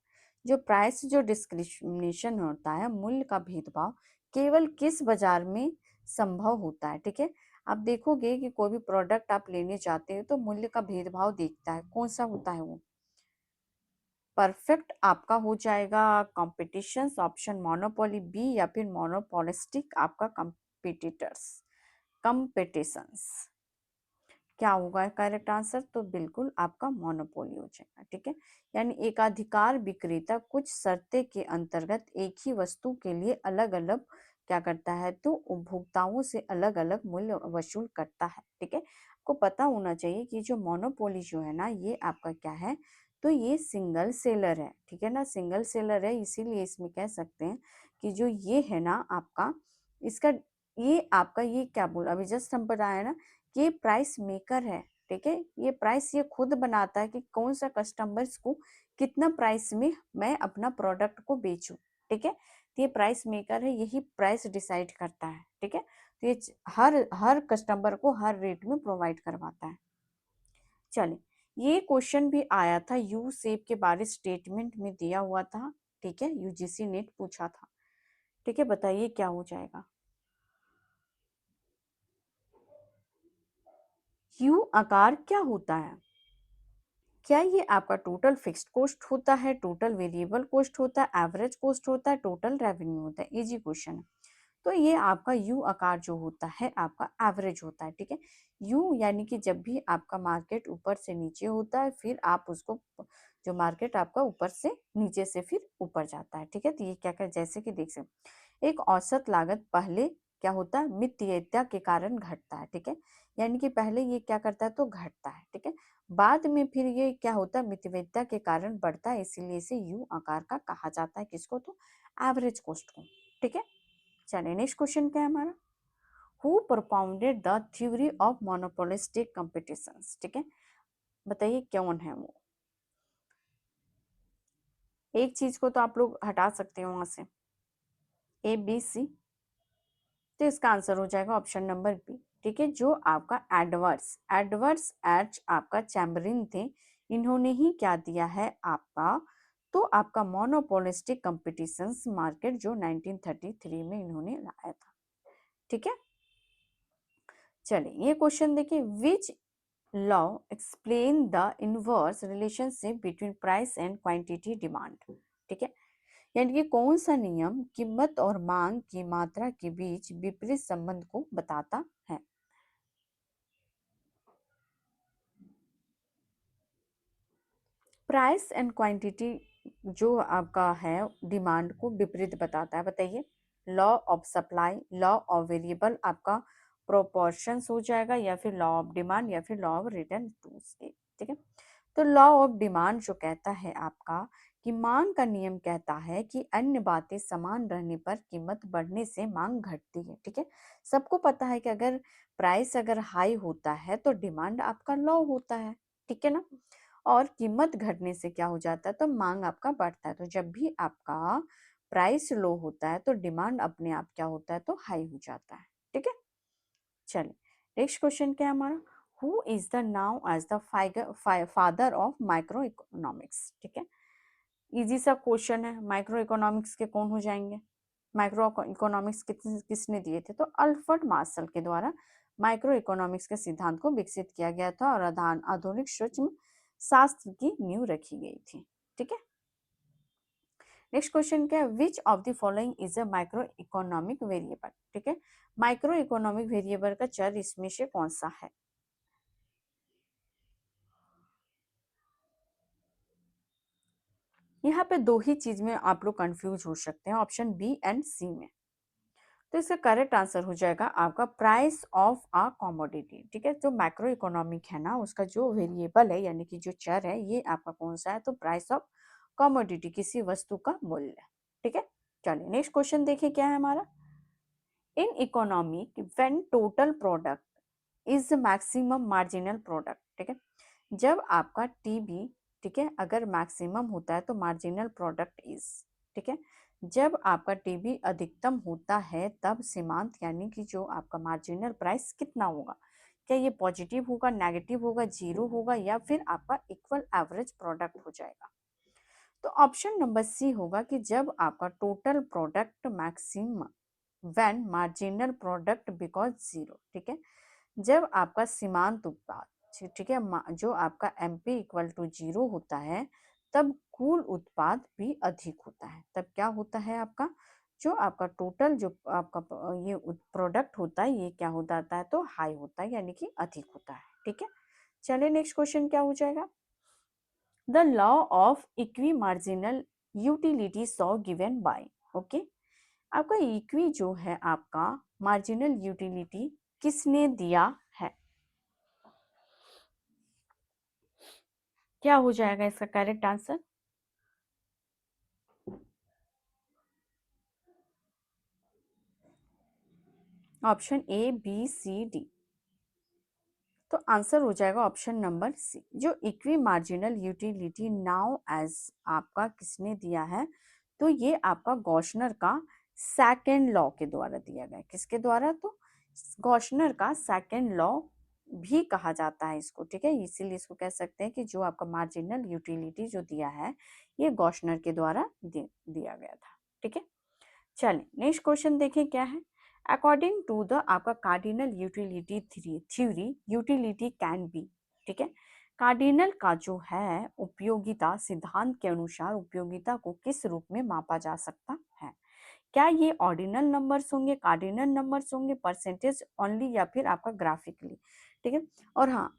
जो प्राइस जो डिस्क्रिमिनेशन होता है, मूल्य का भेदभाव केवल किस बाजार में संभव होता है, ठीक है। आप देखोगे कि कोई भी प्रोडक्ट आप लेने जाते हो तो मूल्य का भेदभाव देखता है, कौन सा होता है वो। परफेक्ट आपका हो जाएगा कॉम्पिटिशन, ऑप्शन मोनोपोली बी, या फिर मोनोपोलिस्टिक आपका कंपिटिटर्स कंपिटिशंस। क्या होगा करेक्ट आंसर, तो बिल्कुल आपका मोनोपोली हो जाएगा, ठीक है। यानी एकाधिकार विक्रेता कुछ शर्तें के अंतर्गत एक ही वस्तु के लिए अलग अलग क्या करता है, तो उपभोक्ताओं से अलग अलग मूल्य वसूल करता है, ठीक है। आपको पता होना चाहिए कि जो मोनोपोली जो है ना, ये आपका क्या है, तो ये सिंगल सेलर है, ठीक है ना। सिंगल सेलर है, इसीलिए इसमें कह सकते हैं कि जो ये है ना आपका, इसका ये आपका ये क्या बोल, अभी जस्ट हम बताया ना, ये प्राइस मेकर है, ठीक है। ये प्राइस ये खुद बनाता है कि कौन सा कस्टमर्स को कितना प्राइस में मैं अपना प्रोडक्ट को बेचूं, ठीक है। तो ये प्राइस मेकर है, यही प्राइस डिसाइड करता है, ठीक है। तो ये हर हर कस्टमर को हर रेट में प्रोवाइड करवाता है। चलिए ये क्वेश्चन भी आया था, यू सेप के बारे स्टेटमेंट में दिया हुआ था, ठीक है, यूजीसी नेट पूछा था, ठीक है, बताइए क्या हो जाएगा। यू आकार क्या होता है? क्या ये आपका टोटल फिक्स्ड कॉस्ट होता है, टोटल वेरिएबल कॉस्ट होता है, एवरेज कॉस्ट होता है, टोटल रेवेन्यू होता है? इजी क्वेश्चन है। तो ये आपका यू आकार जो होता है आपका एवरेज होता है, ठीक है। यू यानी कि जब भी आपका मार्केट ऊपर से नीचे होता है, फिर आप उसको, जो मार्केट आपका ऊपर से नीचे से फिर ऊपर जाता है, ठीक है। तो ये क्या कर, जैसे कि देख सकते, एक औसत लागत पहले क्या होता है, मितव्ययता के कारण घटता है, ठीक है। यानी कि पहले ये क्या करता है तो घटता है, ठीक है। बाद में फिर ये क्या होता है, मितव्ययता के कारण बढ़ता है, इसीलिए इसे यू आकार का कहा जाता है, किसको, तो एवरेज कॉस्ट को, ठीक है। चलिए नेक्स्ट क्वेश्चन क्या है हमारा, who propounded the theory of monopolistic competitions, ठीक है, बताइए कौन है वो। एक चीज को तो आप लोग हटा सकते हो वहां से, ए बी सी, तो इसका आंसर हो जाएगा ऑप्शन नंबर बी, ठीक है। जो आपका एडवर्स एडवर्स एच आपका चैम्बरिन थे, इन्होंने ही क्या दिया है आपका, तो आपका मोनोपोलिस्टिक कंपटीशंस मार्केट जो 1933 में इन्होंने लाया था, ठीक है। चलिए ये क्वेश्चन देखिए, which law explain the inverse relationship between price and quantity demand, ठीक है। यानी कि कौन सा नियम कीमत और मांग की मात्रा के बीच विपरीत संबंध को बताता है? प्राइस एंड क्वांटिटी जो आपका है डिमांड को विपरीत बताता है, बताइए। Law of supply, law of variable आपका प्रोपोर्शंस हो जाएगा, या फिर लॉ ऑफ डिमांड, या फिर law of return to state, ठीक है। तो लॉ ऑफ डिमांड जो कहता है आपका कि मांग का नियम कहता है कि अन्य बातें समान रहने पर कीमत बढ़ने से मांग घटती है, ठीक है। सबको पता है कि अगर प्राइस अगर हाई होता है तो डिमांड आपका लो होता है, ठीक है ना। और कीमत घटने से क्या हो जाता है, तो मांग आपका बढ़ता है। तो जब भी आपका प्राइस लो होता है तो डिमांड अपने आप क्या होता है, तो हाई हो जाता है, ठीक है। चलिए नेक्स्ट क्वेश्चन क्या है हमारा, who is the known as the father of micro economics, ठीक है। इजी सा क्वेश्चन है, माइक्रो इकोनॉमिक्स के कौन हो जाएंगे, माइक्रो इकोनॉमिक्स किसने दिए थे, तो अल्फ्रेड मार्शल के द्वारा माइक्रो इकोनॉमिक्स के सिद्धांत को विकसित किया गया था और आधुनिक सूक्ष्म शास्त्र की नींव रखी गई थी, ठीक है। नेक्स्ट क्वेश्चन क्या है, which of the following is a micro economic variable, ठीक है। माइक्रो इकोनॉमिक वेरिएबल का चर इसमें से कौन सा है? यहाँ पे दो ही चीज में आप लोग कंफ्यूज हो सकते हैं, ऑप्शन बी एंड सी में। तो इसका करेक्ट आंसर हो जाएगा आपका प्राइस ऑफ अ कमोडिटी, ठीक है। जो मैक्रो इकोनॉमिक है ना, उसका जो वेरिएबल है यानी कि जो चर है, ये आपका कौन सा है, तो प्राइस ऑफ कमोडिटी, किसी वस्तु का मूल्य, ठीक है। चलिए नेक्स्ट क्वेश्चन देखिए क्या है हमारा, in economic when total product is maximum marginal product, ठीक है। जब आपका टीबी, ठीक है, अगर मैक्सिमम होता है तो मार्जिनल प्रोडक्ट इज, ठीक है। जब आपका टीबी अधिकतम होता है तब सीमांत यानी कि जो आपका मार्जिनल प्राइस कितना होगा, क्या ये पॉजिटिव होगा, नेगेटिव होगा, जीरो होगा, या फिर आपका इक्वल एवरेज प्रोडक्ट हो जाएगा? तो ऑप्शन नंबर सी होगा कि जब आपका total product maximum when marginal product because zero, ठीक है। जब आपका सीमांत उत्पाद, ठीक है, जो आपका एमपी इक्वल टू जीरो होता है, तब कुल उत्पाद भी अधिक होता है। तब क्या होता है आपका, जो आपका टोटल जो आपका ये प्रोडक्ट होता है, ये क्या हो जाता है, तो हाई होता है यानी कि अधिक होता है, ठीक है। चलिए नेक्स्ट क्वेश्चन क्या हो जाएगा, the law of equi marginal utility saw given by, okay. आपका इक्वी जो है आपका मार्जिनल यूटिलिटी किसने दिया है? क्या हो जाएगा इसका correct answer? Option A B C D, तो आंसर हो जाएगा ऑप्शन नंबर सी, जो equi marginal utility known as आपका किसने दिया है, तो ये आपका गॉशनर का सेकेंड लॉ के द्वारा दिया गया, किसके द्वारा, तो गॉशनर का सेकेंड लॉ भी कहा जाता है इसको, ठीक है। इसीलिए इसको कह सकते हैं कि जो आपका मार्जिनल यूटिलिटी जो दिया है ये गॉशनर के द्वारा दिया गया था, ठीक है। चलिए नेक्स्ट क्वेश्चन देखें क्या है। अकॉर्डिंग टू द आपका cardinal utility theory utility can be, ठीक है। कार्डिनल का जो है उपयोगिता सिद्धांत के अनुसार उपयोगिता को किस रूप में मापा जा सकता है। क्या ये ऑर्डिनल नंबर्स होंगे, कार्डिनल नंबर्स होंगे, परसेंटेज ओनली, या फिर आपका ग्राफिकली, ठीक है। और हाँ,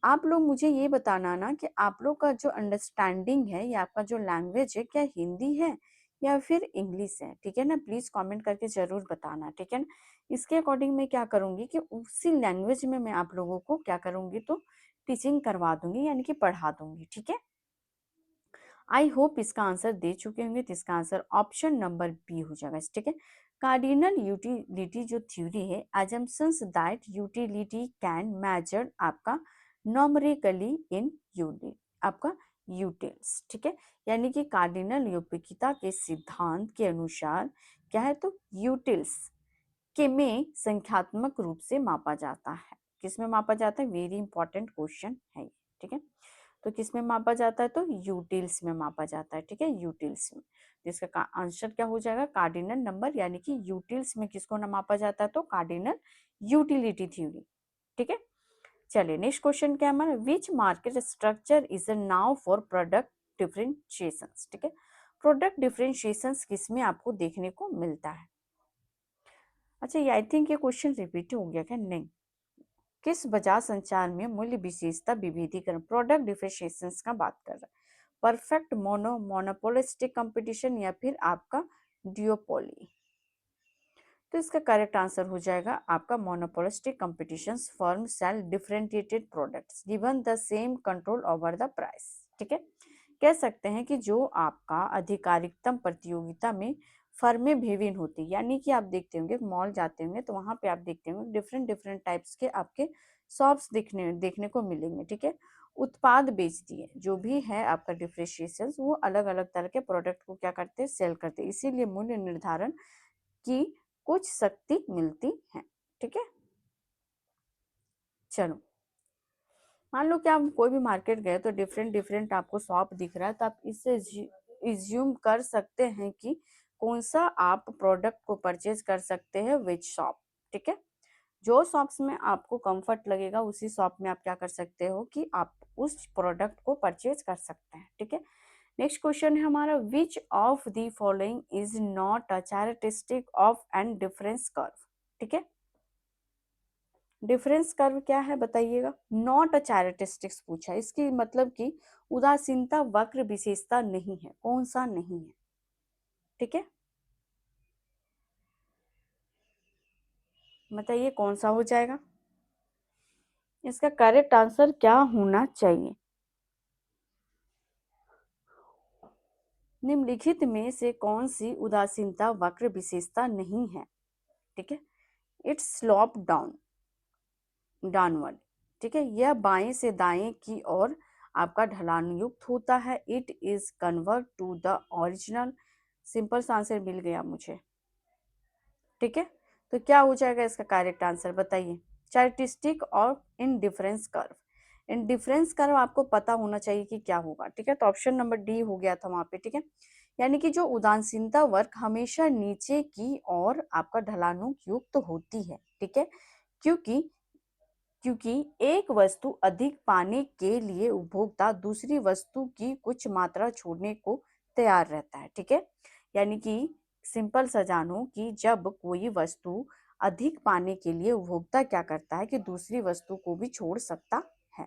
आप लोग मुझे ये बताना ना कि आप लोग का जो अंडरस्टैंडिंग है या आपका जो लैंग्वेज है क्या हिंदी है या फिर इंग्लिश है, ठीक है ना। प्लीज कमेंट करके जरूर बताना, ठीक है ना। इसके अकॉर्डिंग मैं क्या करूंगी कि उसी लैंग्वेज में मैं आप लोगों को क्या करूंगी तो टीचिंग करवा दूंगी, यानी कि पढ़ा दूंगी, ठीक है। आई होप इसका आंसर दे चुके होंगे, तो इसका आंसर ऑप्शन नंबर बी हो जाएगा, ठीक है। कार्डिनल यूटिलिटी जो थ्योरी है, assumptions that utility can measure आपका नॉमरिकली इन यूनिट आपका यूटिल्स, ठीक है। यानी कि कार्डिनल उपयोगिता के सिद्धांत के अनुसार क्या है तो यूटिल्स के में संख्यात्मक रूप से मापा जाता है। किस में मापा जाता है, वेरी इंपॉर्टेंट क्वेश्चन है ये, ठीक है। तो किस में मापा जाता है तो यूटिल्स में मापा जाता है, ठीक है, यूटिल्स में। तो इसका आंसर क्या हो जाएगा, कार्डिनल नंबर, यानी कि यूटिल्स में किसको ना मापा जाता है तो कार्डिनल यूटिलिटी थ्योरी, ठीक है। चलिए नेक्स्ट क्वेश्चन क्या है हमारा, which market structure is a now for product differentiation, ठीक है। प्रोडक्ट डिफरेंशिएशन किस में आपको देखने को मिलता है। अच्छा, ये आई थिंक ये क्वेश्चन रिपीट हो गया क्या, नहीं। किस बाजार संचार में मूल्य विशेषता विभेदीकरण प्रोडक्ट डिफरेंशिएशन का बात कर रहा है, परफेक्ट मोनोपोलिस्टिक कंपटीशन या फिर आपका डियोपोली। तो इसका करेक्ट आंसर हो जाएगा आपका monopolistic competition firm sell differentiated products given the same control over the price, ठीक है। कह सकते हैं कि जो आपका आधिकारिकतम प्रतियोगिता में फर्में भिन्न होती, यानी कि आप देखते होंगे मॉल जाते होंगे तो वहां पे आप देखते होंगे डिफरेंट डिफरेंट टाइप्स के आपके शॉप्स देखने को मिलेंगे, ठीक है। उत्पाद बेचती है, जो भी है आपका डिफरेंशिएशन वो अलग अलग तरह के प्रोडक्ट को क्या करते हैं, सेल करते हैं, इसीलिए मूल्य निर्धारण की कुछ शक्ति मिलती है, ठीक है। चलो, मान लो कि आप कोई भी मार्केट गए तो डिफरेंट डिफरेंट आपको शॉप दिख रहा है, तो आप इससे इज्यूम कर सकते हैं कि कौन सा आप प्रोडक्ट को परचेज कर सकते हैं विच शॉप, ठीक है। जो शॉप्स में आपको कंफर्ट लगेगा उसी शॉप में आप क्या कर सकते हो कि आप उस प्रोडक्ट को परचेज कर सकते हैं, ठीक है। नेक्स्ट क्वेश्चन है हमारा, which of the following is not a characteristic of and difference curve, ठीक है। डिफरेंस कर्व क्या है बताइएगा, नॉट अ कैरेक्टरिस्टिक्स पूछा है, इसकी मतलब कि उदासीनता वक्र विशेषता नहीं है, कौन सा नहीं है, ठीक है। बताइए कौन सा हो जाएगा, इसका करेक्ट आंसर क्या होना चाहिए। निम्नलिखित में से कौन सी उदासीनता वक्र विशेषता नहीं है, ठीक है। इट्स स्लोप डाउनवर्ड, ठीक है। यह बाएं से दाएं की ओर आपका ढलान युक्त होता है। It is convert to the original, simple सा आंसर मिल गया मुझे, ठीक है। तो क्या हो जाएगा इसका करेक्ट आंसर बताइए, चार्टिस्टिक और इनडिफरेंस कर्व। इनडिफरेंस कर्व आपको पता होना चाहिए कि क्या होगा, ठीक है। तो ऑप्शन नंबर डी हो गया था वहां पे, ठीक है। यानी कि जो उदासीनता वर्ग हमेशा नीचे की ओर आपका ढलानु युक्त होती है, ठीक है। क्योंकि क्योंकि एक वस्तु अधिक पाने के लिए उपभोक्ता दूसरी वस्तु की कुछ मात्रा छोड़ने को तैयार रहता है, ठीक है। यानी कि सिंपल सा जानो कि जब कोई वस्तु अधिक पाने के लिए उपभोक्ता क्या करता है कि दूसरी वस्तु को भी छोड़ सकता है।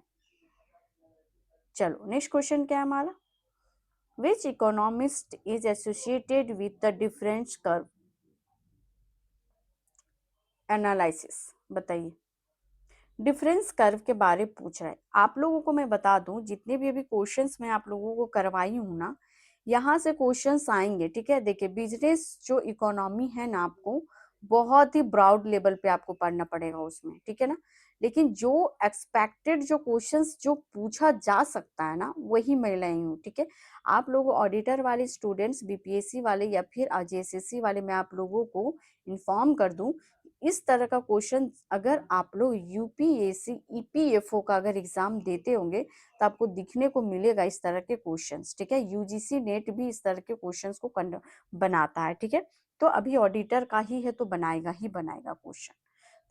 चलो नेक्स्ट क्वेश्चन क्या है हमारा, which economist is associated with the difference curve analysis, बताइए। डिफरेंस कर्व के बारे में पूछ रहा है, आप लोगों को मैं बता दूं जितने भी अभी क्वेश्चंस मैं आप लोगों को करवाई हूं ना, यहाँ से क्वेश्चंस आएंगे, ठीक है। देखिए बिजनेस जो इकोनॉमी है ना, आपको बहुत ही ब्रॉड लेवल पे आपको पढ़ना पड़ेगा उसमें, ठीक है ना। लेकिन जो एक्सपेक्टेड जो क्वेश्चंस जो पूछा जा सकता है ना वही मैं लाई हूँ, ठीक है। आप लोग ऑडिटर वाले स्टूडेंट्स, बीपीएससी वाले या फिर जेएसएससी वाले, मैं आप लोगों को इन्फॉर्म कर दूं, इस तरह का क्वेश्चन अगर आप लोग यूपीएससी ईपीएफओ का अगर एग्जाम देते होंगे तो आपको दिखने को मिलेगा इस तरह के क्वेश्चंस, ठीक है। यूजीसी नेट भी इस तरह के क्वेश्चंस को बनाता है, ठीक है। तो अभी ऑडिटर का ही है तो बनाएगा ही बनाएगा क्वेश्चन।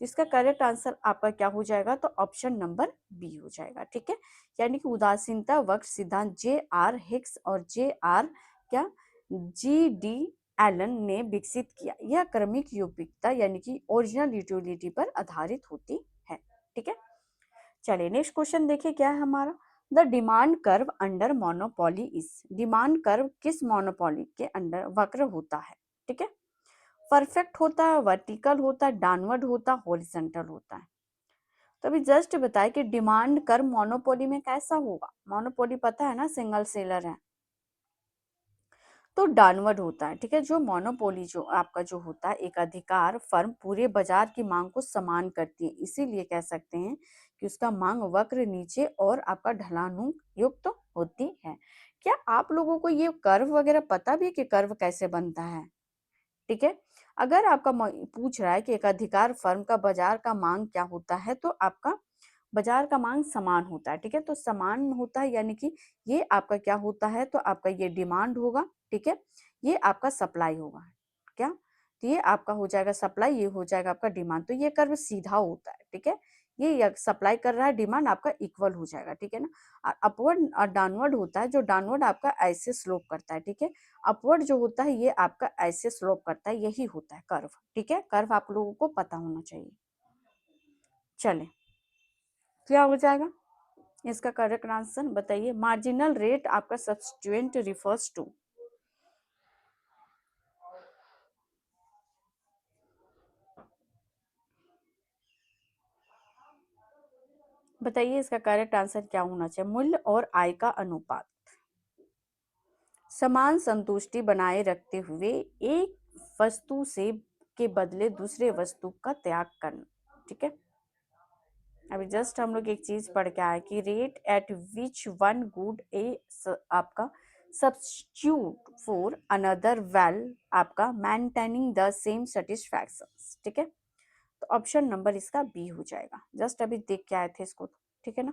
तो इसका करेक्ट आंसर आपका क्या हो जाएगा, तो ऑप्शन नंबर बी हो जाएगा, ठीक है। यानी कि उदासीनता वक्र सिद्धांत जे आर हिक्स और जे आर क्या जी डी एलन ने विकसित किया। यह क्रमिक यौगिकता यानी कि ओरिजिनल यूटिलिटी पर आधारित होती है, ठीक है। चलिए नेक्स्ट क्वेश्चन देखिए क्या है हमारा। The demand curve under monopoly is, demand curve किस मोनोपोली के अंडर वक्र होता है, ठीक है। परफेक्ट होता है, वर्टिकल होता है, डाउनवर्ड होता है, हॉरिजॉन्टल होता है। तो अभी जस्ट बताए कि डिमांड कर्व मोनोपोली में कैसा होगा। मोनोपोली पता है ना, सिंगल सेलर है तो डाउनवर्ड होता है, ठीक है। जो मोनोपोली जो आपका जो होता है एक अधिकार फर्म पूरे बाजार की मांग को समान करती है, इसीलिए कह सकते हैं कि उसका मांग वक्र नीचे और आपका ढलान युक्त तो होती है। क्या आप लोगों को ये कर्व वगैरह पता भी है कि कर्व कैसे बनता है, ठीक है। अगर आपका पूछ रहा है कि एक अधिकार फर्म का बाजार का मांग क्या होता है, तो आपका बाजार का मांग समान होता है, ठीक है। तो समान होता है यानी कि ये आपका क्या होता है, तो आपका ये डिमांड होगा, ठीक है। ये आपका सप्लाई होगा, क्या, तो ये आपका हो जाएगा सप्लाई, ये हो जाएगा आपका डिमांड। तो ये कर्व सीधा होता है, ठीक है। ये सप्लाई कर रहा है, डिमांड आपका इक्वल हो जाएगा, ठीक है ना। और अपवर्ड और डाउनवर्ड होता है, जो डाउनवर्ड आपका ऐसे स्लोप करता है, ठीक है। अपवर्ड जो होता है ये आपका ऐसे स्लोप करता है, यही होता है कर्व, ठीक है। कर्व आप लोगों को पता होना चाहिए। चले क्या हो जाएगा इसका करेक्ट आंसर बताइए। मार्जिनल रेट आपका सब्स्टिट्यूएंट रिफर्स टू, बताइए इसका करेक्ट आंसर क्या होना चाहिए। मूल्य और आय का अनुपात, समान संतुष्टि बनाए रखते हुए एक वस्तु से के बदले दूसरे वस्तु का त्याग करना, ठीक है। अभी जस्ट हम लोग एक चीज पढ़ के आए कि rate at which one good a आपका सब्स्टिट्यूट फॉर अनदर वेल आपका मेंटेनिंग द सेम सेटिस्फैक्शन, ठीक है। तो ऑप्शन नंबर इसका बी हो जाएगा। जस्ट अभी देख के आए थे इसको, ठीक है ना।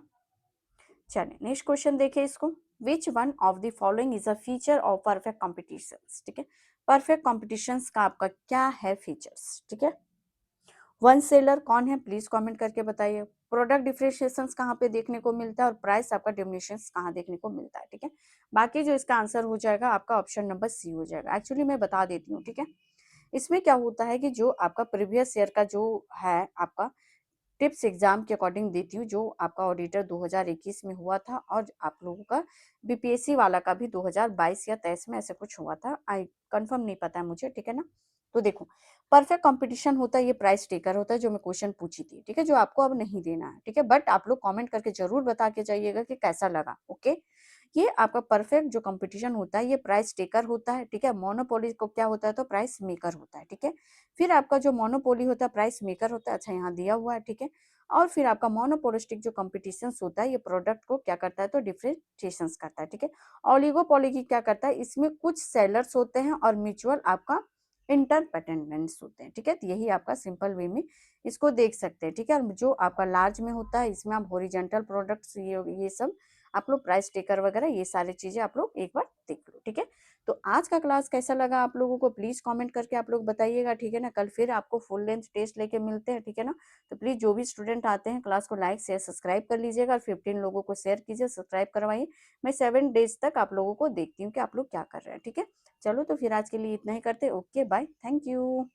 चलिए नेक्स्ट क्वेश्चन देखिए इसको। Which one of the following is a feature of perfect competition, ठीक है। परफेक्ट कॉम्पिटिशन का आपका क्या है फीचर्स, ठीक है। वन सेलर कौन है प्लीज कमेंट करके बताइए। प्रोडक्ट डिफरेंशिएशन कहाँ पे देखने को मिलता है और प्राइस आपका डिमिनिशन कहाँ देखने को मिलता है, ठीक है। बाकी जो इसका आंसर हो जाएगा आपका ऑप्शन नंबर सी हो जाएगा। एक्चुअली मैं बता देती हूँ, ठीक है। इसमें क्या होता है कि जो आपका प्रीवियस ईयर का जो है आपका टिप्स एग्जाम के अकॉर्डिंग देती हूँ, जो आपका ऑडिटर 2021 में हुआ था और आप लोगों का बीपीएससी वाला का भी 2022 या 23 में ऐसे कुछ हुआ था, आई कंफर्म नहीं पता है मुझे, ठीक है ना। तो देखो परफेक्ट कंपटीशन होता है, ये प्राइस टेकर होता है जो मैं क्वेश्चन पूछी थी, ठीक है, जो आपको अब नहीं देना है, ठीक है। बट आप लोग कमेंट करके जरूर बता के जाइएगा कि कैसा लगा, ओके। ये आपका परफेक्ट जो कंपटीशन होता है ये प्राइस टेकर होता है, ठीक है। मोनोपोली को क्या होता है, तो प्राइस मेकर होता है, ठीक है। फिर आपका जो मोनोपोली होता है प्राइस मेकर होता है, अच्छा यहाँ दिया हुआ है, ठीक है। और फिर आपका मोनोपोलिस्टिक जो कंपटीशन होता है ये प्रोडक्ट को क्या करता है, तो डिफरेंशिएशन करता है, ठीक है। ऑलिगोपोली की क्या करता है, इसमें कुछ सेलर्स होते हैं और म्यूचुअल आपका इंटरपेटेंडेंट्स होते हैं, ठीक है। तो यही आपका सिंपल वे में इसको देख सकते हैं, ठीक है। और जो आपका लार्ज में होता है इसमें आप हॉरिजॉन्टल प्रोडक्ट्स ये सब आप लोग प्राइस टेकर वगैरह ये सारी चीजें आप लोग एक बार देख लो, ठीक है। तो आज का क्लास कैसा लगा आप लोगों को प्लीज कमेंट करके आप लोग बताइएगा, ठीक है ना। कल फिर आपको फुल लेंथ टेस्ट लेके मिलते हैं, ठीक है ना। तो प्लीज जो भी स्टूडेंट आते हैं क्लास को लाइक शेयर सब्सक्राइब कर लीजिएगा और 15 लोगों को शेयर कीजिए, सब्सक्राइब करवाइए। मैं 7 डेज तक आप लोगों को देखती हूँ कि आप लोग क्या कर रहे हैं, ठीक है। चलो तो फिर आज के लिए इतना ही करते हैं, ओके बाय, थैंक यू।